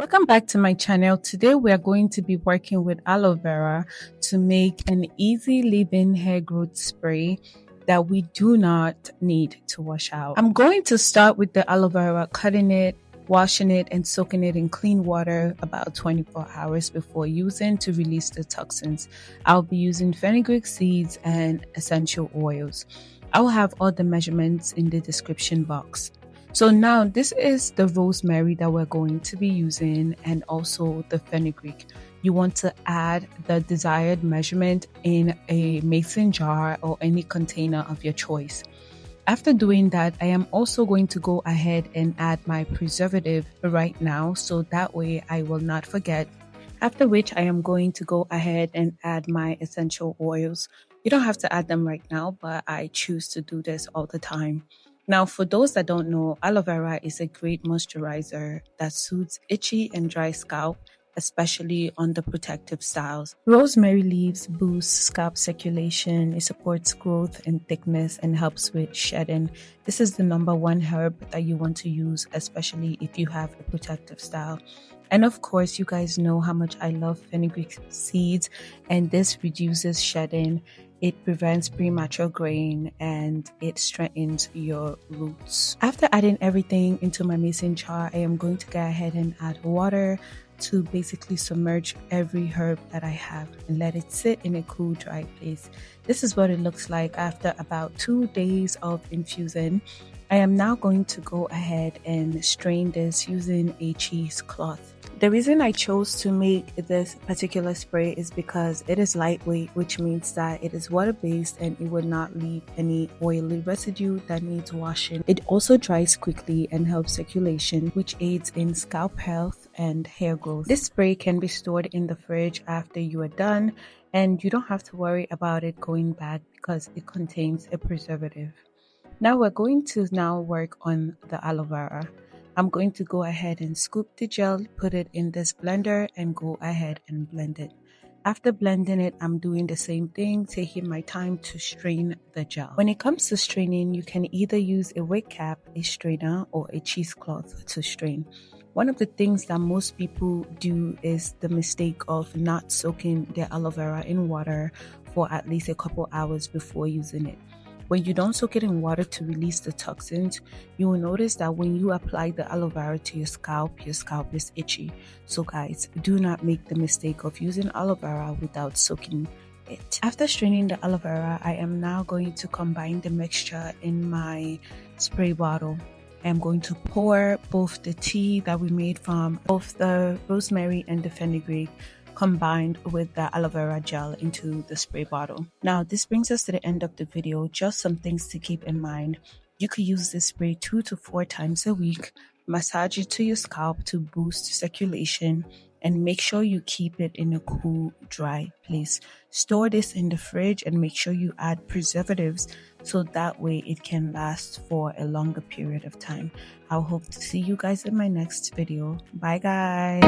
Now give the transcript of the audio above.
Welcome back to my channel. Today we are going to be working with aloe vera to make an easy leave-in hair growth spray that we do not need to wash out. I'm going to start with the aloe vera, cutting it, washing it and soaking it in clean water about 24 hours before using to release the toxins. I'll be using fenugreek seeds and essential oils. I will have all the measurements in the description box. So now this is the rosemary that we're going to be using and also the fenugreek. You want to add the desired measurement in a mason jar or any container of your choice. After doing that, I am also going to go ahead and add my preservative right now so that way I will not forget. After which I am going to go ahead and add my essential oils. You don't have to add them right now, but I choose to do this all the time. Now, for those that don't know, aloe vera is a great moisturizer that suits itchy and dry scalp, especially on the protective styles. Rosemary leaves boost scalp circulation, it supports growth and thickness and helps with shedding. This is the #1 herb that you want to use, especially if you have a protective style. And of course, you guys know how much I love fenugreek seeds, and this reduces shedding. It prevents premature graying and it strengthens your roots. After adding everything into my mason jar, I am going to go ahead and add water to basically submerge every herb that I have and let it sit in a cool, dry place. This is what it looks like after about 2 days of infusing. I am now going to go ahead and strain this using a cheesecloth. The reason I chose to make this particular spray is because it is lightweight, which means that it is water-based and it will not leave any oily residue that needs washing. It also dries quickly and helps circulation, which aids in scalp health and hair growth. This spray can be stored in the fridge after you are done, and you don't have to worry about it going bad because it contains a preservative. Now we're going to work on the aloe vera. I'm going to go ahead and scoop the gel, put it in this blender and go ahead and blend it. After blending it, I'm doing the same thing, taking my time to strain the gel. When it comes to straining, you can either use a wig cap, a strainer, or a cheesecloth to strain. One of the things that most people do is the mistake of not soaking their aloe vera in water for at least a couple hours before using it. When you don't soak it in water to release the toxins, you will notice that when you apply the aloe vera to your scalp is itchy. So guys, do not make the mistake of using aloe vera without soaking it. After straining the aloe vera, I am now going to combine the mixture in my spray bottle. I am going to pour both the tea that we made from both the rosemary and the fenugreek combined with the aloe vera gel into the spray bottle. Now this brings us to the end of the video. Just some things to keep in mind. You could use this spray 2 to 4 times a week. Massage it to your scalp to boost circulation and make sure you keep it in a cool, dry place. Store this in the fridge and make sure you add preservatives so that way it can last for a longer period of time. I hope to see you guys in my next video. Bye guys.